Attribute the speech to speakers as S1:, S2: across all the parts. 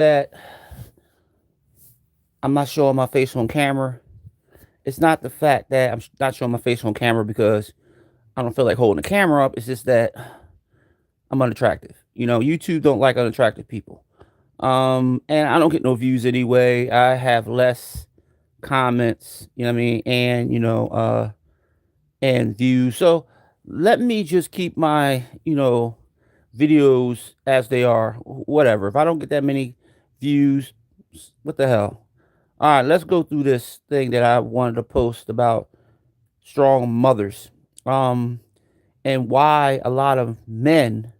S1: that I'm not showing my face on camera, it's not the fact that I'm not showing my face on camera because I don't feel like holding the camera up. It's just that I'm unattractive. YouTube don't like unattractive people. And I don't get no views anyway. I have less comments, you know what I mean, and views. So let me just keep my, videos as they are. Whatever. If I don't get that many views, what the hell? All right, let's go through this thing that I wanted to post about strong mothers. And why a lot of men,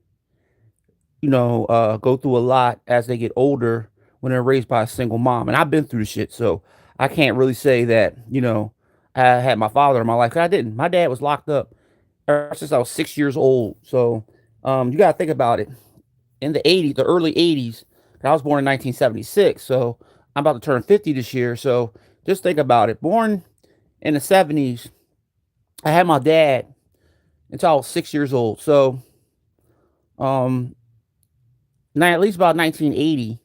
S1: go through a lot as they get older when they're raised by a single mom. And I've been through the shit, so I can't really say that, I had my father in my life. 'Cause I didn't. My dad was locked up ever since I was 6 years old. So you gotta think about it. In the '80s, the early '80s, I was born in 1976, so I'm about to turn 50 this year. So just think about it. Born in the '70s, I had my dad until I was 6 years old. So um now at least about 1980,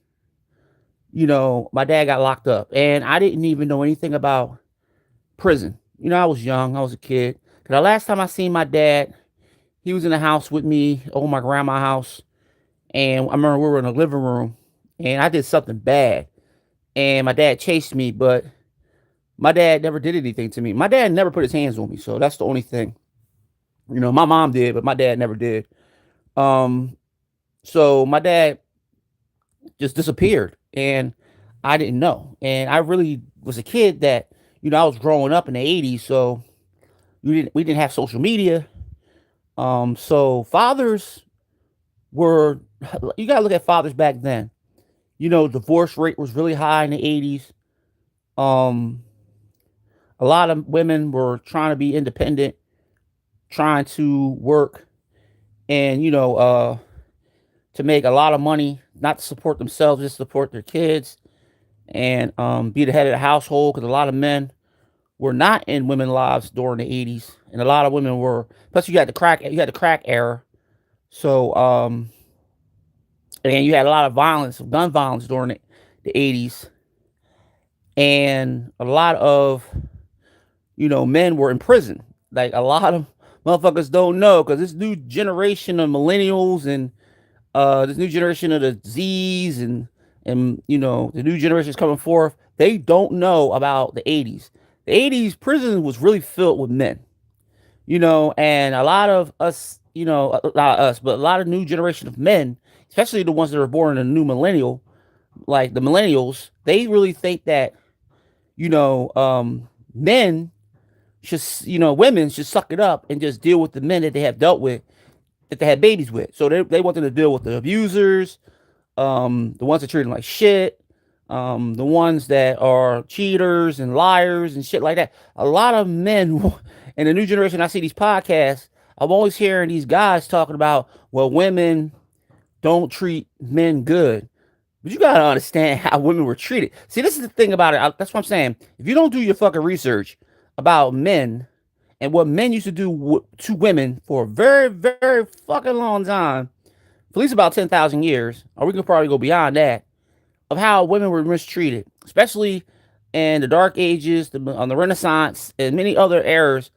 S1: my dad got locked up, and I didn't even know anything about prison. I was young, I was a kid. 'Cause the last time I seen my dad, he was in the house with me over my grandma's house, and I remember we were in the living room, and I did something bad, and my dad chased me, but my dad never did anything to me. My dad never put his hands on me, so that's the only thing. My mom did, but my dad never did. Um, so my dad just disappeared, and I didn't know. And I really was a kid that, I was growing up in the '80s, so we didn't have social media. So fathers were you gotta look at fathers back then. Divorce rate was really high in the '80s. Um, a lot of women were trying to be independent, trying to work, and to make a lot of money, not to support themselves, just support their kids, and be the head of the household. Because a lot of men were not in women's lives during the '80s, and a lot of women were. Plus, you had the crack era, so and you had a lot of violence, gun violence during the '80s, and a lot of men were in prison. Like a lot of motherfuckers don't know because this new generation of millennials and this new generation of the Z's and the new generations coming forth, they don't know about the '80s. The '80s prison was really filled with men, and a lot of us, not us, but a lot of new generation of men, especially the ones that are born in the new millennial, like the millennials, they really think that men should, women should suck it up and just deal with the men that they have dealt with, that they had babies with. So they want them to deal with the abusers, the ones that treat them like shit, the ones that are cheaters and liars and shit like that. A lot of men in the new generation, I see these podcasts, I'm always hearing these guys talking about, well, women don't treat men good. But you gotta understand how women were treated. See, this is the thing about it. That's what I'm saying. If you don't do your fucking research about men and what men used to do to women for a very, very fucking long time, for at least about 10,000 years, or we can probably go beyond that, of how women were mistreated, especially in the Dark Ages, on the Renaissance, and many other eras.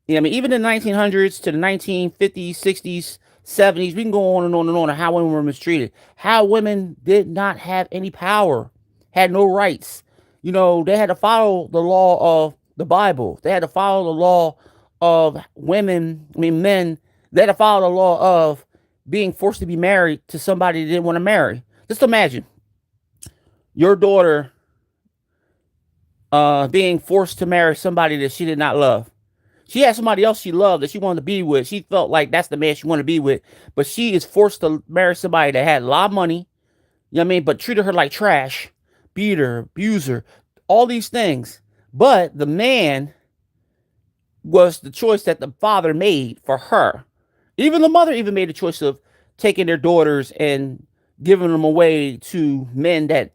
S1: I mean, even in the 1900s to the 1950s, 60s, 70s, we can go on and on and on, how women were mistreated, how women did not have any power, had no rights. They had to follow the law of the Bible. They had to follow the law of men. They had to follow the law of being forced to be married to somebody they didn't want to marry. Just imagine your daughter being forced to marry somebody that she did not love. She had somebody else she loved that she wanted to be with. She felt like that's the man she wanted to be with. But she is forced to marry somebody that had a lot of money, but treated her like trash, beat her, abused her, all these things. But the man was the choice that the father made for her. Even the mother even made the choice of taking their daughters and giving them away to men that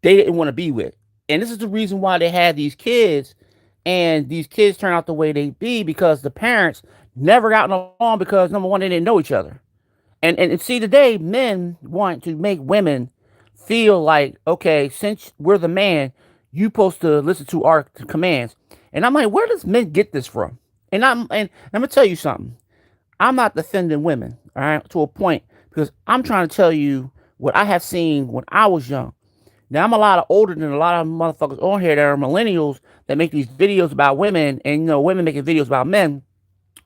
S1: they didn't want to be with. And this is the reason why they had these kids, and these kids turn out the way they be, because the parents never got along, because number one, they didn't know each other. And see, today men want to make women feel like, okay, since we're the man, you supposed to listen to our commands. And I'm like, where does men get this from? And I'm gonna tell you something. I'm not defending women, all right, to a point, because I'm trying to tell you what I have seen when I was young. Now I'm a lot of older than a lot of motherfuckers on here that are millennials that make these videos about women, and women making videos about men,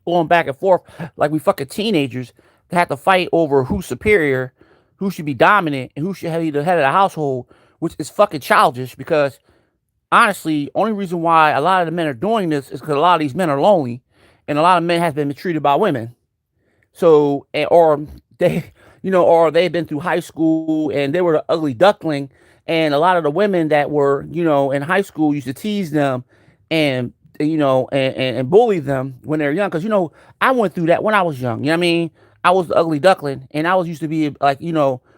S1: going back and forth like we fucking teenagers that have to fight over who's superior, who should be dominant, and who should be the head of the household, which is fucking childish. Because honestly, only reason why a lot of the men are doing this is because a lot of these men are lonely, and a lot of men have been mistreated by women. So, or they, or they've been through high school and they were the ugly duckling. And a lot of the women that were, in high school used to tease them and, and bully them when they're young. Cause, I went through that when I was young. You know what I mean? I was the ugly duckling and I was used to be like,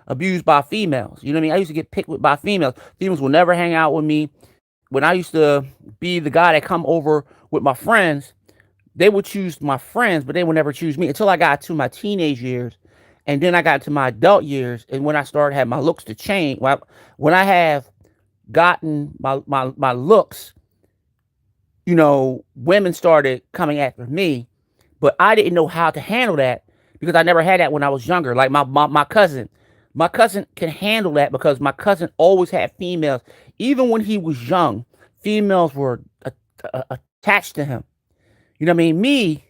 S1: abused by females. You know what I mean? I used to get picked with by females. Females will never hang out with me. When I used to be the guy that come over with my friends, they would choose my friends, but they would never choose me until I got to my teenage years. And then I got to my adult years. And when I started having my looks to change, when I have gotten my looks, women started coming after me, but I didn't know how to handle that because I never had that when I was younger. Like my cousin. My cousin can handle that because my cousin always had females. Even when he was young, females were attached to him. You know what I mean? Me,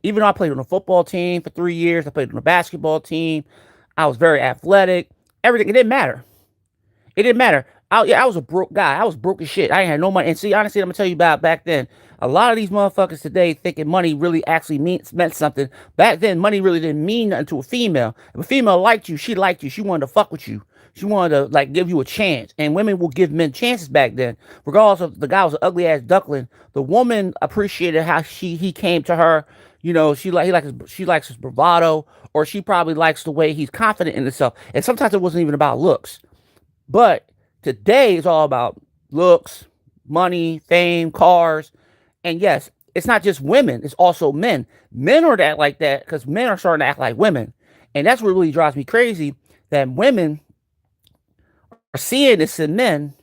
S1: even though I played on a football team for 3 years, I played on a basketball team. I was very athletic. Everything, it didn't matter. It didn't matter. I was a broke guy. I was broke as shit. I ain't had no money. And see, honestly, I'm gonna tell you about back then. A lot of these motherfuckers today thinking money really actually meant something. Back then, money really didn't mean nothing to a female. If a female liked you, she liked you. She wanted to fuck with you. She wanted to like give you a chance. And women will give men chances back then. Regardless of the guy was an ugly ass duckling. The woman appreciated how he came to her. She likes his bravado, or she probably likes the way he's confident in himself. And sometimes it wasn't even about looks. But today it's all about looks, money, fame, cars. And yes, it's not just women, it's also men. Men are that like that because men are starting to act like women. And that's what really drives me crazy, that women are seeing this in men.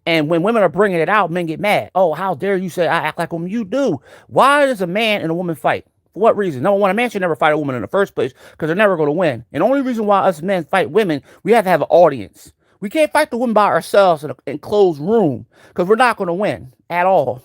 S1: And when women are bringing it out, men get mad. Oh, how dare you say I act like a woman? You do. Why does a man and a woman fight? For what reason? Number one, a man should never fight a woman in the first place because they're never going to win. And the only reason why us men fight women, we have to have an audience. We can't fight the woman by ourselves in an enclosed room because we're not going to win at all.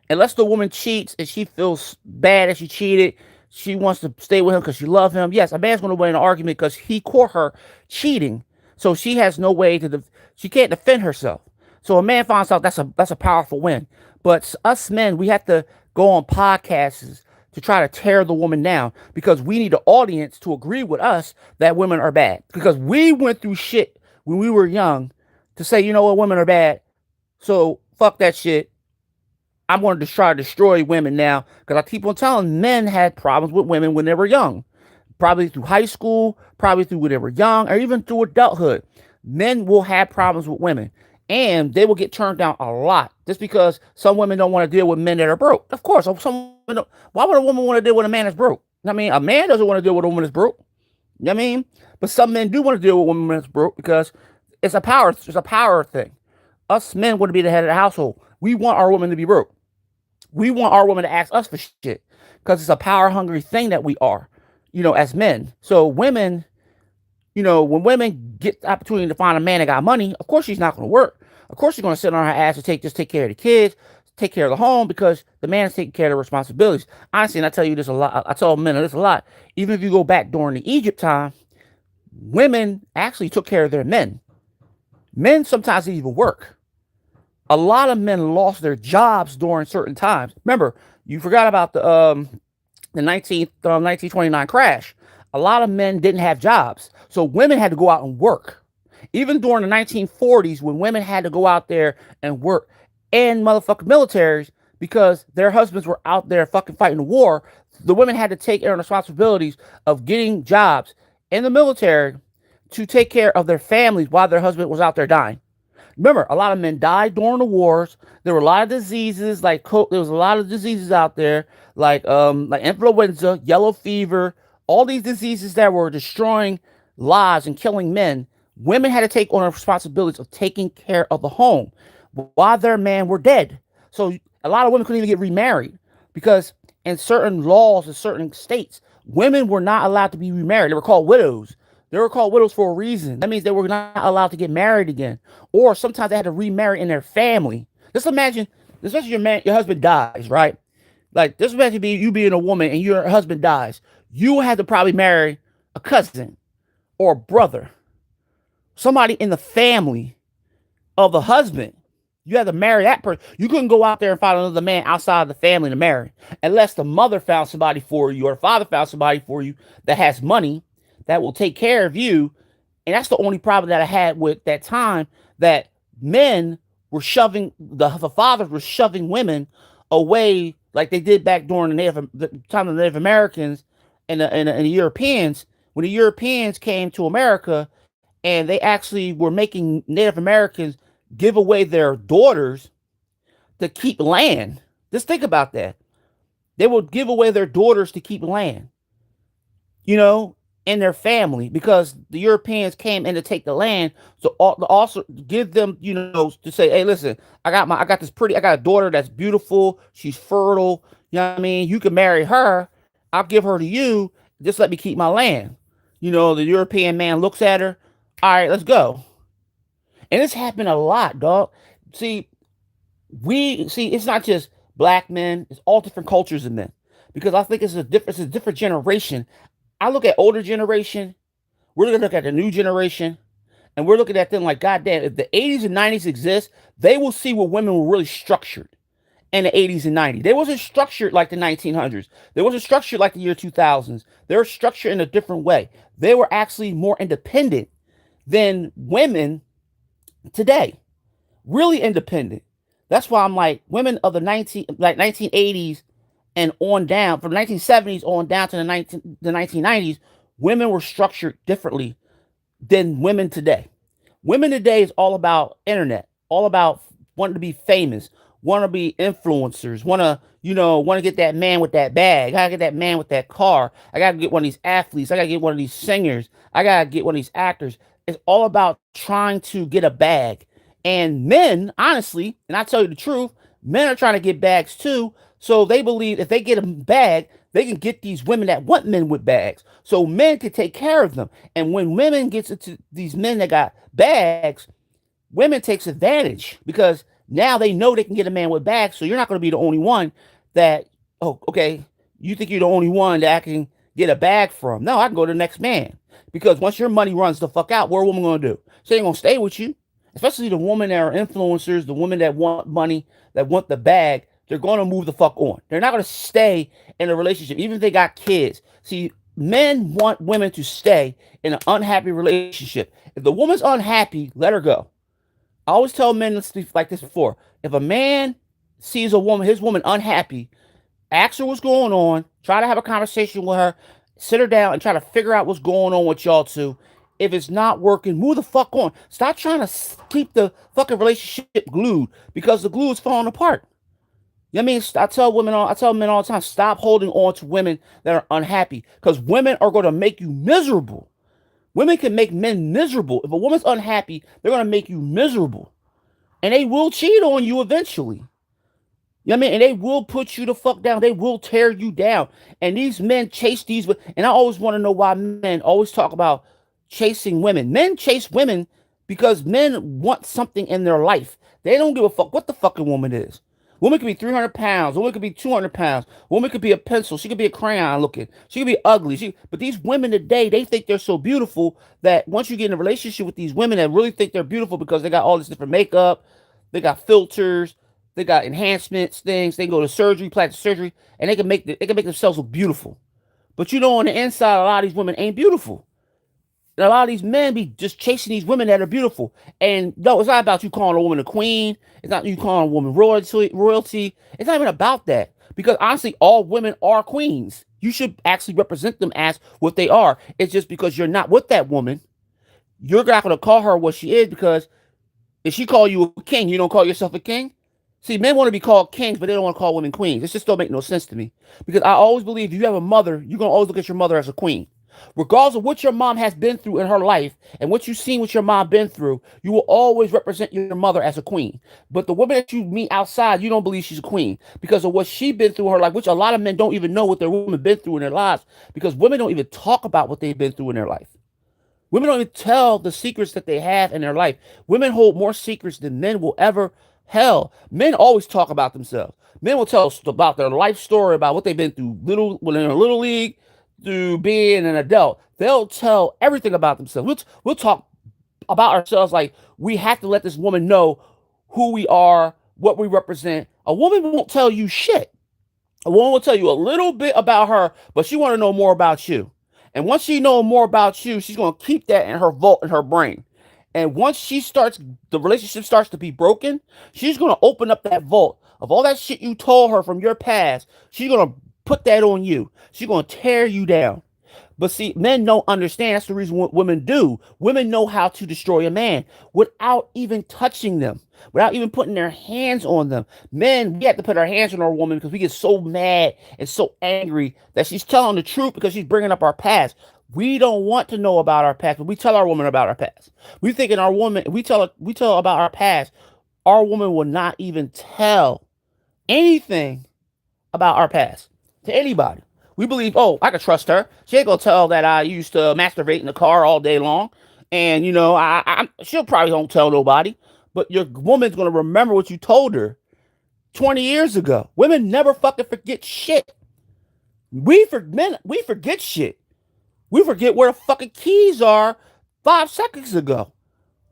S1: Unless the woman cheats and she feels bad that she cheated, she wants to stay with him because she loves him. Yes, a man's going to win an argument because he caught her cheating. So she has no way to, she can't defend herself. So a man finds out, that's a powerful win. But us men, we have to go on podcasts to try to tear the woman down because we need the audience to agree with us that women are bad. Because we went through shit when we were young to say, you know what, women are bad. So fuck that shit. I'm going to try to destroy women now because I keep on telling men had problems with women when they were young. Probably through high school, probably through when they were young, or even through adulthood. Men will have problems with women. And they will get turned down a lot just because some women don't want to deal with men that are broke. Of course, why would a woman want to deal with a man that's broke? I mean, a man doesn't want to deal with a woman that's broke. You know what I mean? But some men do want to deal with a woman that's broke because it's a power thing. Us men want to be the head of the household. We want our woman to be broke. We want our woman to ask us for shit because it's a power hungry thing that we are, as men. So women, when women get the opportunity to find a man that got money, of course she's not going to work. Of course she's going to sit on her ass and take care of the kids, take care of the home because the man is taking care of the responsibilities. Honestly, and I tell you this a lot. I tell men this a lot. Even if you go back during the Egypt time, women actually took care of their men. Men sometimes didn't even work. A lot of men lost their jobs during certain times. Remember, you forgot about the 1929 crash. A lot of men didn't have jobs. So women had to go out and work. Even during the 1940s, when women had to go out there and work and motherfucking militaries because their husbands were out there fucking fighting the war, the women had to take on responsibilities of getting jobs in the military to take care of their families while their husband was out there dying. Remember, a lot of men died during the wars. There were a lot of diseases, there was a lot of diseases out there, like influenza, yellow fever, all these diseases that were destroying lives and killing men. women had to take on the responsibilities of taking care of the home while their men were dead. So a lot of women couldn't even get remarried because in certain laws in certain states, women were not allowed to be remarried. They were called widows. They were called widows for a reason. That means they were not allowed to get married again. Or sometimes they had to remarry in their family. Just imagine, especially your husband dies, right? Like this imagine you being a woman and your husband dies. You had to probably marry a cousin or a brother, somebody in the family of the husband. You had to marry that person. You couldn't go out there and find another man outside of the family to marry, unless the mother found somebody for you or the father found somebody for you that has money that will take care of you. And that's the only problem that I had with that time, that men were shoving the fathers were shoving women away like they did back during the time of the Native Americans and the Europeans. When the Europeans came to America and they actually were making Native Americans give away their daughters to keep land. Just think about that. They would give away their daughters to keep land, you know, in their family because the Europeans came in to take the land. So also give them, to say, hey, listen, I got this pretty, I got a daughter that's beautiful. She's fertile. You know what I mean? You can marry her. I'll give her to you. Just let me keep my land. The European man looks at her. All right, let's go. And it's happened a lot, dog. See, it's not just black men, it's all different cultures of men. Because I think it's a different generation. I look at older generation, we're gonna look at the new generation, and we're looking at them like, goddamn, if the 80s and 90s exist, they will see where women were really structured in the 80s and 90s. They wasn't structured like the 1900s. They wasn't structured like the year 2000s. They were structured in a different way. They were actually more independent than women today. Really independent. That's why I'm like, women of the 1980s and on down, from 1970s on down to the 1990s, women were structured differently than women today. Women today is all about internet, all about wanting to be famous, want to be influencers, want to get that man with that bag. I gotta get that man with that car. I gotta get one of these athletes. I gotta get one of these singers. I gotta get one of these actors. It's all about trying to get a bag. And men, honestly, and I tell you the truth, men are trying to get bags too. So they believe if they get a bag, they can get these women that want men with bags. So men can take care of them. And when women gets into these men that got bags, women takes advantage because now they know they can get a man with bags. So you're not going to be the only one that, oh, okay, you think you're the only one that I can get a bag from. No, I can go to the next man. Because once your money runs the fuck out, what are a woman going to do? She ain't going to stay with you. Especially the women that are influencers, the women that want money, that want the bag, they're going to move the fuck on. They're not going to stay in a relationship, even if they got kids. See, men want women to stay in an unhappy relationship. If the woman's unhappy, let her go. I always tell men like this before. If a man sees his woman unhappy, ask her what's going on, try to have a conversation with her, sit her down and try to figure out what's going on with y'all two. If it's not working, move the fuck on. Stop trying to keep the fucking relationship glued because the glue is falling apart. You know what I mean? I tell men all the time, stop holding on to women that are unhappy because women are going to make you miserable. Women can make men miserable. If a woman's unhappy, they're going to make you miserable. And they will cheat on you eventually. You know what I mean? And they will put you the fuck down. They will tear you down. And these men chase these. And I always want to know why men always talk about chasing women. Men chase women because men want something in their life. They don't give a fuck what the fucking woman is. Woman could be 300 pounds. Woman could be 200 pounds. Woman could be a pencil. She could be a crayon looking. She could be ugly. But these women today, they think they're so beautiful that once you get in a relationship with these women that really think they're beautiful because they got all this different makeup, they got filters, they got enhancements, things. They can go to surgery, plastic surgery, and they can make themselves look beautiful. But on the inside, a lot of these women ain't beautiful. And a lot of these men be just chasing these women that are beautiful. And no, it's not about you calling a woman a queen. It's not you calling a woman royalty. It's not even about that. Because honestly, all women are queens. You should actually represent them as what they are. It's just because you're not with that woman, you're not going to call her what she is because if she call you a king, you don't call yourself a king. See, men want to be called kings, but they don't want to call women queens. This just don't make no sense to me. Because I always believe if you have a mother, you're going to always look at your mother as a queen. Regardless of what your mom has been through in her life and what you've seen what your mom been through, you will always represent your mother as a queen. But the woman that you meet outside, you don't believe she's a queen because of what she been through in her life, which a lot of men don't even know what their woman been through in their lives because women don't even talk about what they've been through in their life. Women don't even tell the secrets that they have in their life. Women hold more secrets than men will ever. Hell, men always talk about themselves. Men will tell us about their life story, about what they've been through little when in a little league, through being an adult. They'll tell everything about themselves. We'll talk about ourselves like we have to let this woman know who we are, what we represent. A woman won't tell you shit. A woman will tell you a little bit about her, but she want to know more about you. And once she knows more about you, she's going to keep that in her vault in her brain. And once the relationship starts to be broken, she's going to open up that vault of all that shit you told her from your past. She's going to put that on you. She's going to tear you down. But see, men don't understand. That's the reason what women do. Women know how to destroy a man without even touching them, without even putting their hands on them. Men, we have to put our hands on our woman because we get so mad and so angry that she's telling the truth because she's bringing up our past. We don't want to know about our past, but we tell our woman about our past. We thinking our woman, we tell about our past. Our woman will not even tell anything about our past to anybody. We believe, oh, I can trust her. She ain't gonna tell that I used to masturbate in the car all day long, and she'll probably don't tell nobody. But your woman's gonna remember what you told her 20 years ago. Women never fucking forget shit. We forget shit. We forget where the fucking keys are 5 seconds ago.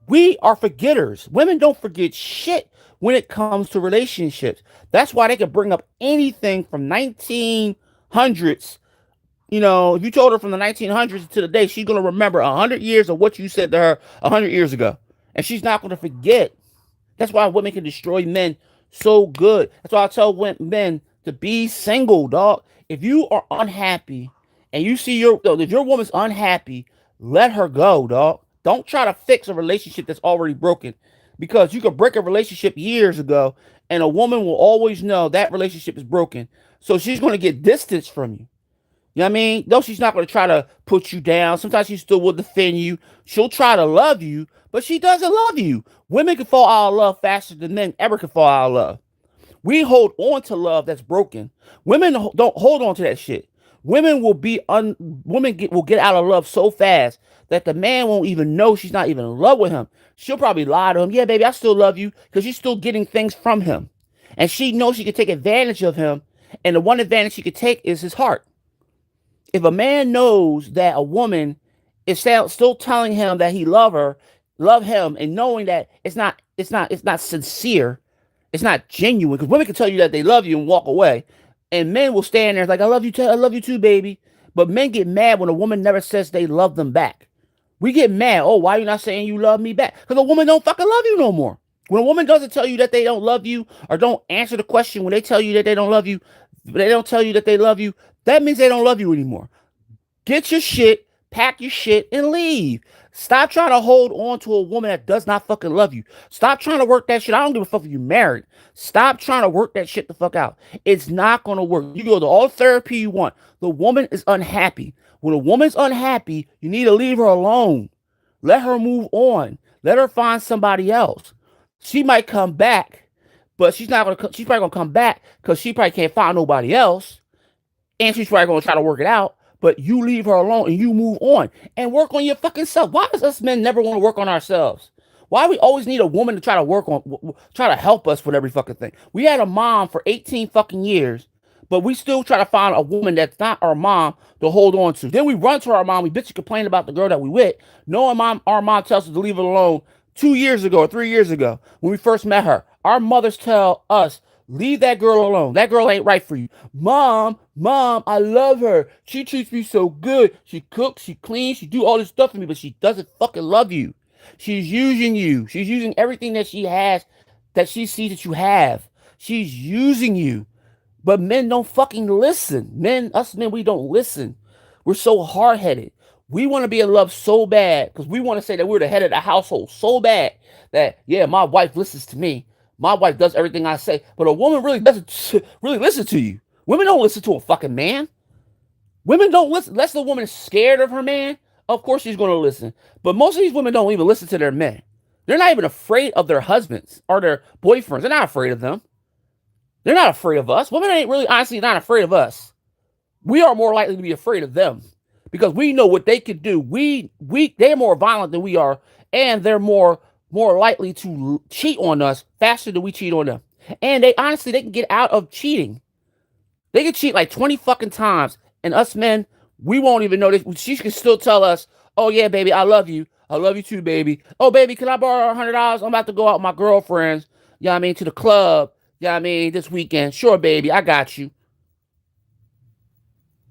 S1: We are forgetters. Women don't forget shit when it comes to relationships. That's why they can bring up anything from 1900s. If you told her from the 1900s to today, she's going to remember 100 years of what you said to her 100 years ago. And she's not going to forget. That's why women can destroy men so good. That's why I tell men to be single, dog. If you are unhappy and you see if your woman's unhappy, let her go, dog. Don't try to fix a relationship that's already broken because you could break a relationship years ago and a woman will always know that relationship is broken. So she's going to get distance from you. You know what I mean? No, she's not going to try to put you down. Sometimes she still will defend you. She'll try to love you, but she doesn't love you. Women can fall out of love faster than men ever can fall out of love. We hold on to love that's broken. Women don't hold on to that shit. Women will get out of love so fast that the man won't even know she's not even in love with him. She'll probably lie to him. Yeah, baby, I still love you because she's still getting things from him. And she knows she can take advantage of him. And the one advantage she could take is his heart. If a man knows that a woman is still telling him that he love him, and knowing that it's not sincere, it's not genuine, because women can tell you that they love you and walk away, and men will stand there like, I love you too, baby. But men get mad when a woman never says they love them back. We get mad. Oh, why are you not saying you love me back? Because a woman don't fucking love you no more. When a woman doesn't tell you that they don't love you or don't answer the question when they tell you that they don't love you, they don't tell you that they love you, that means they don't love you anymore. Get your shit, pack your shit, and leave. Stop trying to hold on to a woman that does not fucking love you. Stop trying to work that shit. I don't give a fuck if you're married. Stop trying to work that shit the fuck out. It's not going to work. You go to all therapy you want. The woman is unhappy. When a woman's unhappy, you need to leave her alone. Let her move on. Let her find somebody else. She might come back, but she's probably gonna come back because she probably can't find nobody else. And she's probably gonna try to work it out. But you leave her alone and you move on and work on your fucking self. Why does us men never want to work on ourselves? Why we always need a woman to try to help us with every fucking thing? We had a mom for 18 fucking years, but we still try to find a woman that's not our mom to hold on to. Then we run to our mom, we bitch and complain about the girl that we with, knowing our mom tells us to leave it alone 2 years ago or 3 years ago when we first met her. Our mothers tell us, leave that girl alone. That girl ain't right for you. Mom, I love her. She treats me so good. She cooks, she cleans, she do all this stuff for me, but she doesn't fucking love you. She's using you. She's using everything that she has, that she sees that you have. She's using you. But men don't fucking listen. Us men, we don't listen. We're so hard-headed. We want to be in love so bad because we want to say that we're the head of the household so bad that, yeah, my wife listens to me. My wife does everything I say. But a woman really doesn't really listen to you. Women don't listen to a fucking man. Women don't listen. Unless the woman is scared of her man, of course she's going to listen. But most of these women don't even listen to their men. They're not even afraid of their husbands or their boyfriends. They're not afraid of them. They're not afraid of us. Women ain't really honestly not afraid of us. We are more likely to be afraid of them because we know what they could do. They're more violent than we are, and they're more likely to cheat on us faster than we cheat on them. And they can get out of cheating. They can cheat like 20 fucking times, and us men, we won't even know this. She can still tell us, "Oh yeah, baby, I love you. I love you too, baby. Oh baby, can I borrow $100? I'm about to go out with my girlfriends. You know what I mean, to the club. You know what I mean, this weekend. Sure, baby, I got you."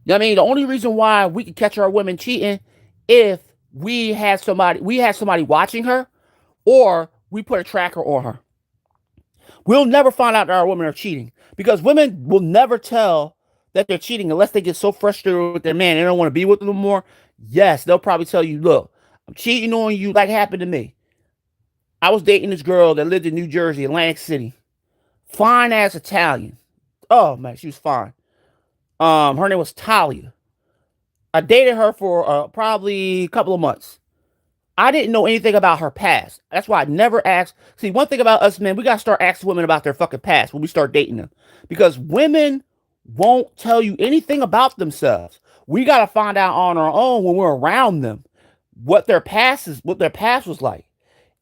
S1: You know what I mean? The only reason why we can catch our women cheating if we had somebody watching her or we put a tracker on her. We'll never find out that our women are cheating because women will never tell that they're cheating unless they get so frustrated with their man they don't want to be with them anymore. Yes, they'll probably tell you, "Look, I'm cheating on you like it happened to me. I was dating this girl that lived in New Jersey, Atlantic City. Fine ass Italian. Oh man, she was fine. Her name was Talia. I dated her for probably a couple of months. I didn't know anything about her past. That's why I never asked. See, one thing about us men, we gotta start asking women about their fucking past when we start dating them, because women won't tell you anything about themselves. We gotta find out on our own when we're around them what their past was like.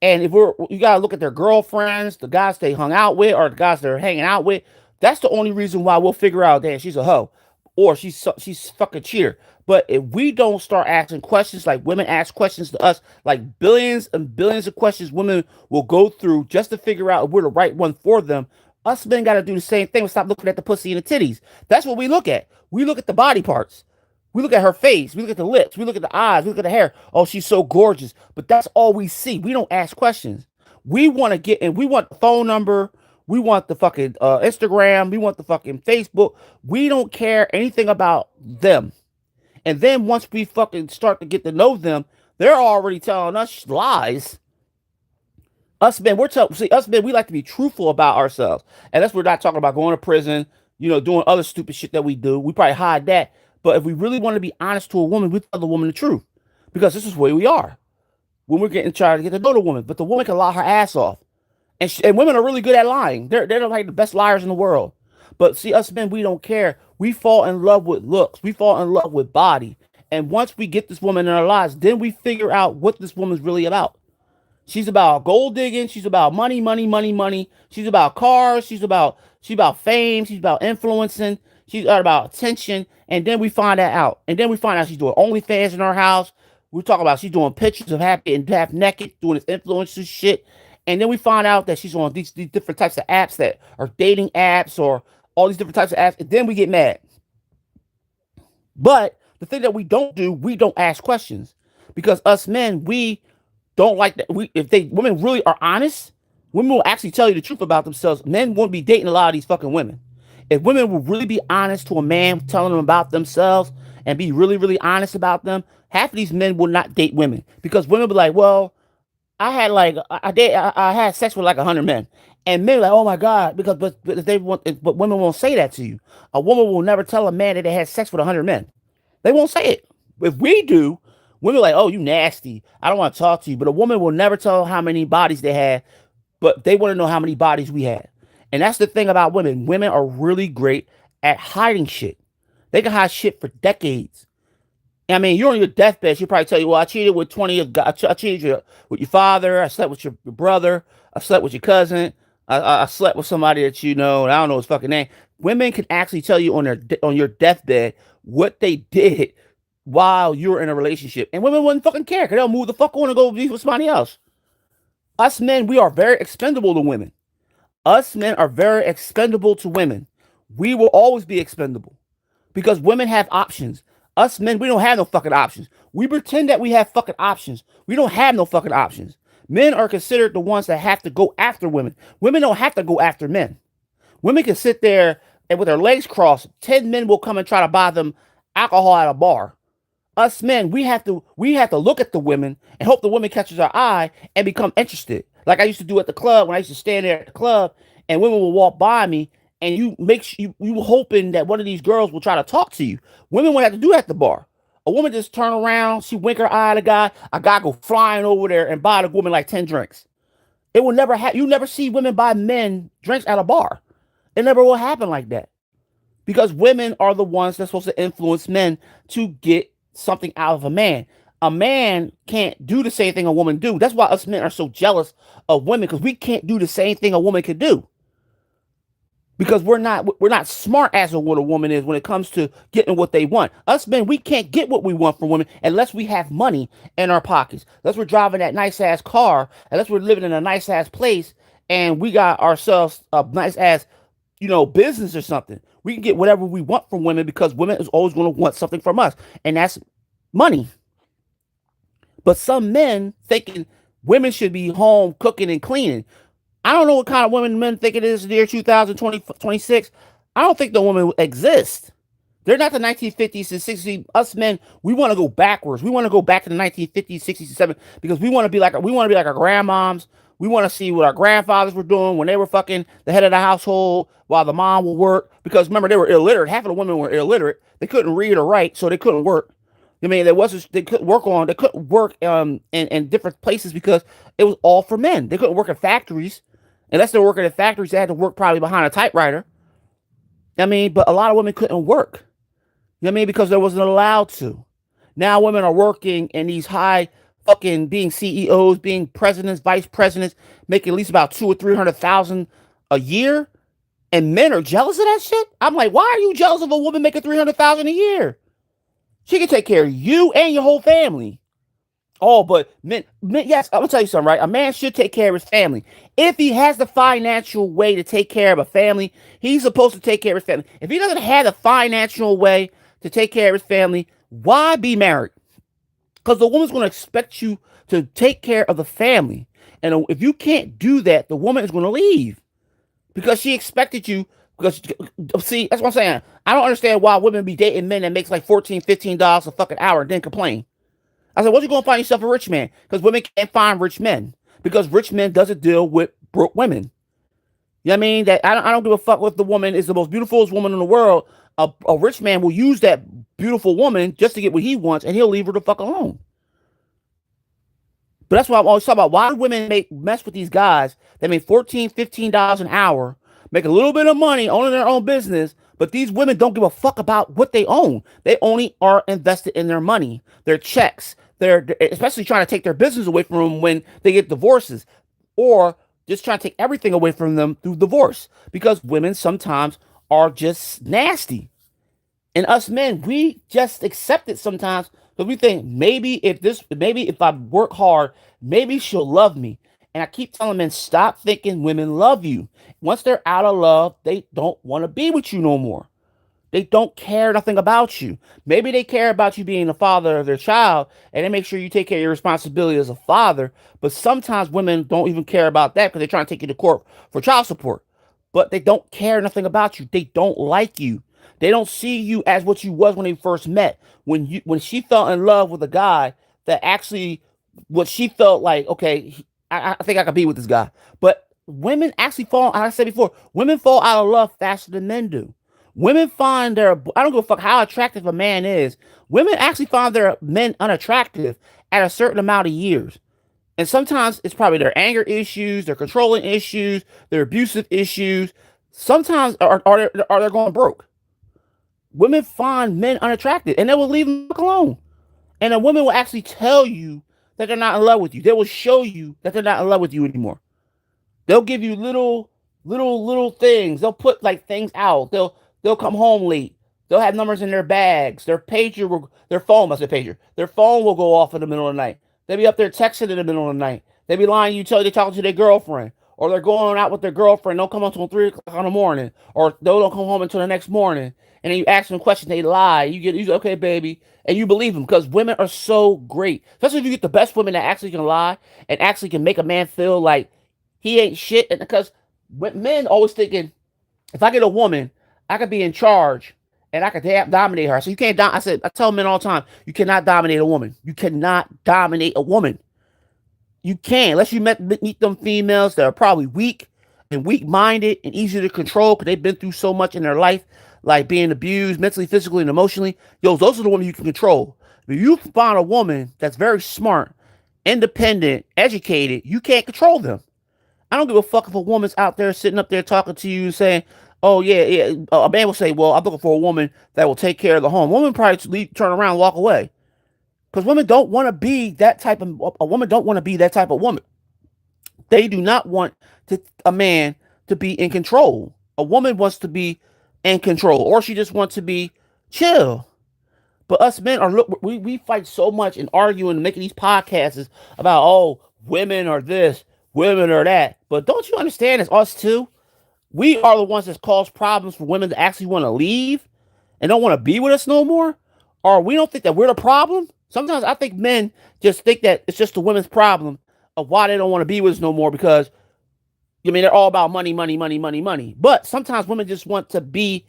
S1: And if you gotta look at their girlfriends, the guys they hung out with, or the guys they're hanging out with. That's the only reason why we'll figure out that she's a hoe or she's fucking cheater. But if we don't start asking questions like women ask questions to us, like billions and billions of questions women will go through just to figure out if we're the right one for them, us men got to do the same thing. We stop looking at the pussy and the titties. That's what we look at. We look at the body parts. We look at her face. We look at the lips. We look at the eyes. We look at the hair. Oh, she's so gorgeous. But that's all we see. We don't ask questions. We want to get in. We want the phone number. We want the fucking Instagram. We want the fucking Facebook. We don't care anything about them. And then once we fucking start to get to know them, they're already telling us lies. Us men, we like to be truthful about ourselves. And that's we're not talking about going to prison, doing other stupid shit that we do. We probably hide that. But if we really want to be honest to a woman, we tell the woman the truth. Because this is where we are. When we're trying to get to know the woman. But the woman can lie her ass off. And women are really good at lying. They're like the best liars in the world. But see, us men, we don't care. We fall in love with looks. We fall in love with body. And once we get this woman in our lives, then we figure out what this woman's really about. She's about gold digging. She's about money, money, money, money. She's about cars. She's about fame. She's about influencing. She's about attention. And then we find that out. And then we find out she's doing OnlyFans in our house. We talk about she's doing pictures of happy and half naked, doing this influencer shit. And then we find out that she's on these different types of apps that are dating apps or all these different types of apps. And then we get mad. But the thing that we don't do, we don't ask questions. Because us men, we don't like that. Women really are honest, women will actually tell you the truth about themselves. Men won't be dating a lot of these fucking women. If women will really be honest to a man, telling them about themselves and be really, really honest about them, half of these men will not date women because women will be like, "Well, I had sex with like 100 men," and men are like, "Oh my god," because but if they want, but women won't say that to you. A woman will never tell a man that they had sex with 100 men. They won't say it. If we do, women are like, "Oh, you nasty. I don't want to talk to you." But a woman will never tell how many bodies they had, but they want to know how many bodies we had. And that's the thing about women. Women are really great at hiding shit. They can hide shit for decades. I mean, you're on your deathbed. She'll probably tell you, "Well, I cheated with 20 of God. I cheated with your father. I slept with your brother. I slept with your cousin. I slept with somebody that you know, and I don't know his fucking name." Women can actually tell you on your deathbed what they did while you were in a relationship, and women wouldn't fucking care because they'll move the fuck on and go be with somebody else. Us men, we are very expendable to women. Us men are very expendable to women. We will always be expendable because women have options. Us men, we don't have no fucking options. We pretend that we have fucking options. We don't have no fucking options. Men are considered the ones that have to go after women. Women don't have to go after men. Women can sit there and with their legs crossed, 10 men will come and try to buy them alcohol at a bar. Us men, we have to look at the women and hope the woman catches our eye and become interested. Like I used to do at the club when I used to stand there at the club and women would walk by me and you hoping that one of these girls will try to talk to you. Women would have to do that at the bar. A woman just turn around, she wink her eye at a guy go flying over there and buy the woman like 10 drinks. It will never happen. You never see women buy men drinks at a bar. It never will happen like that. Because women are the ones that's supposed to influence men to get something out of a man. A man can't do the same thing a woman do. That's why us men are so jealous of women, because we can't do the same thing a woman could do. Because we're not smart as what a woman is when it comes to getting what they want. Us men, we can't get what we want from women unless we have money in our pockets. Unless we're driving that nice ass car, unless we're living in a nice ass place, and we got ourselves a nice ass, business or something. We can get whatever we want from women because women is always going to want something from us, and that's money. But some men thinking women should be home cooking and cleaning. I don't know what kind of women men think it is in the year 2026. I don't think the woman exists. They're not the 1950s and 60s. Us men, we want to go backwards. We want to go back to the 1950s, 60s, and 70s because we want to be like our grandmoms. We want to see what our grandfathers were doing when they were fucking the head of the household while the mom would work. Because remember, they were illiterate. Half of the women were illiterate. They couldn't read or write, so they couldn't work. I mean, they couldn't work in different places because it was all for men. They couldn't work in factories. Unless they were working in factories, they had to work probably behind a typewriter. I mean, but a lot of women couldn't work. You know what I mean? Because they wasn't allowed to. Now women are working in these high fucking being CEOs, being presidents, vice presidents, making at least about 200,000 or 300,000 a year, and men are jealous of that shit. I'm like, why are you jealous of a woman making 300,000 a year? She can take care of you and your whole family. Oh, but men, yes, I'm gonna tell you something, right? A man should take care of his family. If he has the financial way to take care of a family, he's supposed to take care of his family. If he doesn't have the financial way to take care of his family, why be married? Because the woman's going to expect you to take care of the family. And if you can't do that, the woman is going to leave because she expected you. Because, see, that's what I'm saying. I don't understand why women be dating men that makes like $14, $15 a fucking hour and then complain. I said, what you going to find yourself a rich man? Because women can't find rich men. Because rich men doesn't deal with broke women. You know what I mean? That I don't give a fuck if the woman is the most beautiful woman in the world. A rich man will use that beautiful woman just to get what he wants, and he'll leave her the fuck alone. But that's why I'm always talking about. Why do women mess with these guys that make $14, $15 an hour, make a little bit of money owning their own business, but these women don't give a fuck about what they own. They only are invested in their money, their checks. They're especially trying to take their business away from them when they get divorces, or just trying to take everything away from them through divorce. Because women sometimes are just nasty. And us men, we just accept it sometimes because we think maybe if I work hard, maybe she'll love me. And I keep telling men, stop thinking women love you. Once they're out of love, they don't want to be with you no more. They don't care nothing about you. Maybe they care about you being the father of their child and they make sure you take care of your responsibility as a father. But sometimes women don't even care about that because they're trying to take you to court for child support. But they don't care nothing about you. They don't like you. They don't see you as what you was when they first met. When she fell in love with a guy that actually what she felt like, okay, I think I could be with this guy. But women actually fall, like I said before, women fall out of love faster than men do. Women find I don't give a fuck how attractive a man is. Women actually find their men unattractive at a certain amount of years. And sometimes it's probably their anger issues, their controlling issues, their abusive issues. Sometimes are they going broke. Women find men unattractive and they will leave them alone. And a woman will actually tell you that they're not in love with you. They will show you that they're not in love with you anymore. They'll give you little things. They'll put like things out. They'll come home late. They'll have numbers in their bags. Their phone must be pager. Their phone will go off in the middle of the night. They'll be up there texting in the middle of the night. They'll be lying to you, they're talking to their girlfriend. Or they're going out with their girlfriend. They'll come until 3 o'clock in the morning. Or they don't come home until the next morning. And then you ask them questions, they lie. You say, okay, baby. And you believe them because women are so great. Especially if you get the best women that actually can lie and actually can make a man feel like he ain't shit. And because men always thinking, if I get a woman, I could be in charge and I could dominate her. So you can't. I tell men all the time, you cannot dominate a woman. You cannot dominate a woman. You can't unless you meet them females that are probably weak and weak-minded and easy to control because they've been through so much in their life, like being abused mentally, physically, and emotionally. Yo, those are the women you can control. If you find a woman that's very smart, independent, educated, you can't control them. I don't give a fuck if a woman's out there sitting up there talking to you saying, "Oh yeah, yeah." A man will say, "Well, I'm looking for a woman that will take care of the home." Women probably turn around and walk away because women don't want to be that type of a woman. Don't want to be that type of woman. They do not want a man to be in control. A woman wants to be in control, or she just wants to be chill. But us men are we fight so much and arguing and making these podcasts about, oh, women are this, women are that. But don't you understand? It's us too. We are the ones that cause problems for women to actually want to leave and don't want to be with us no more. Or we don't think that we're the problem. Sometimes I think men just think that it's just the women's problem of why they don't want to be with us no more because I mean they're all about money, money, money, money, money. But sometimes women just want to be,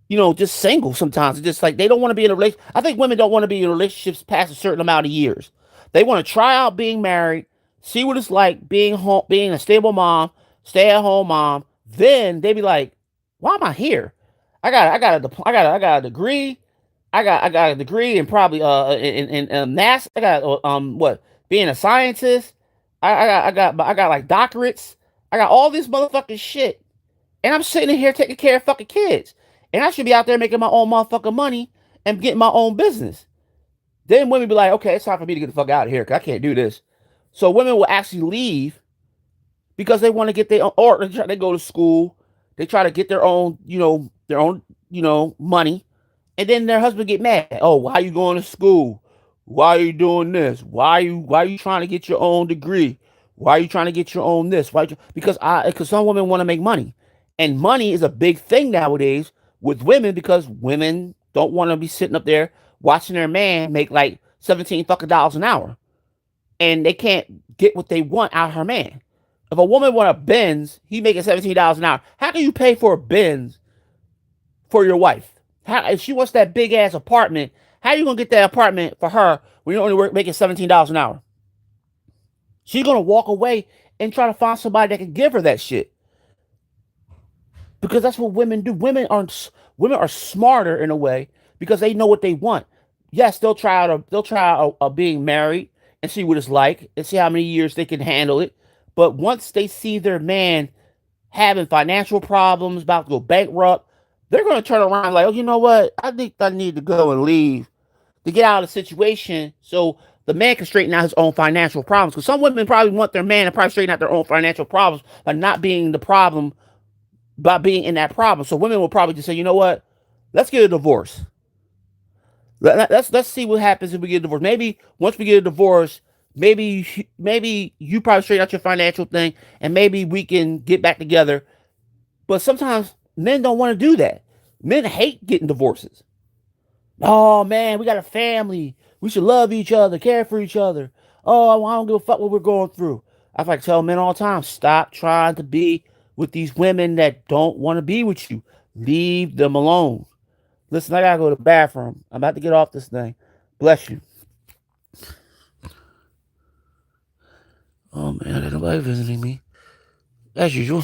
S1: just single sometimes. It's just like they don't want to be in a relationship. I think women don't want to be in relationships past a certain amount of years. They want to try out being married, see what it's like being home, being a stable mom, stay at home mom. Then they be like, why am I here? I got a degree. I got a degree in probably in math. I got what being a scientist. I got like doctorates. I got all this motherfucking shit, and I'm sitting in here taking care of fucking kids. And I should be out there making my own motherfucking money and getting my own business. Then women be like, okay, it's time for me to get the fuck out of here because I can't do this. So women will actually leave because they want to get their own, or they go to school, they try to get their own money, and then their husband get mad. Oh, why are you going to school? Why are you doing this? Why are you trying to get your own degree? Why are you trying to get your own this? Because some women want to make money. And money is a big thing nowadays with women because women don't want to be sitting up there watching their man make like 17 fucking dollars an hour. And they can't get what they want out of her man. If a woman want a Benz, he making $17 an hour. How can you pay for a Benz for your wife? If she wants that big ass apartment, how are you gonna get that apartment for her when you're only making $17 an hour? She's gonna walk away and try to find somebody that can give her that shit. Because that's what women do. Women are smarter in a way because they know what they want. Yes, they'll try out being married and see what it's like and see how many years they can handle it. But once they see their man having financial problems, about to go bankrupt, they're going to turn around like, oh, you know what? I think I need to go and leave to get out of the situation so the man can straighten out his own financial problems. Because some women probably want their man to probably straighten out their own financial problems by not being the problem, by being in that problem. So women will probably just say, you know what? Let's get a divorce. Let's see what happens if we get a divorce. Maybe once we get a divorce, maybe you probably straighten out your financial thing, and maybe we can get back together. But sometimes men don't want to do that. Men hate getting divorces. Oh man, we got a family. We should love each other, care for each other. Oh, I don't give a fuck what we're going through. I like to tell men all the time, stop trying to be with these women that don't want to be with you. Leave them alone. Listen, I gotta go to the bathroom. I'm about to get off this thing. Bless you. Oh man, I got nobody visiting me. As usual.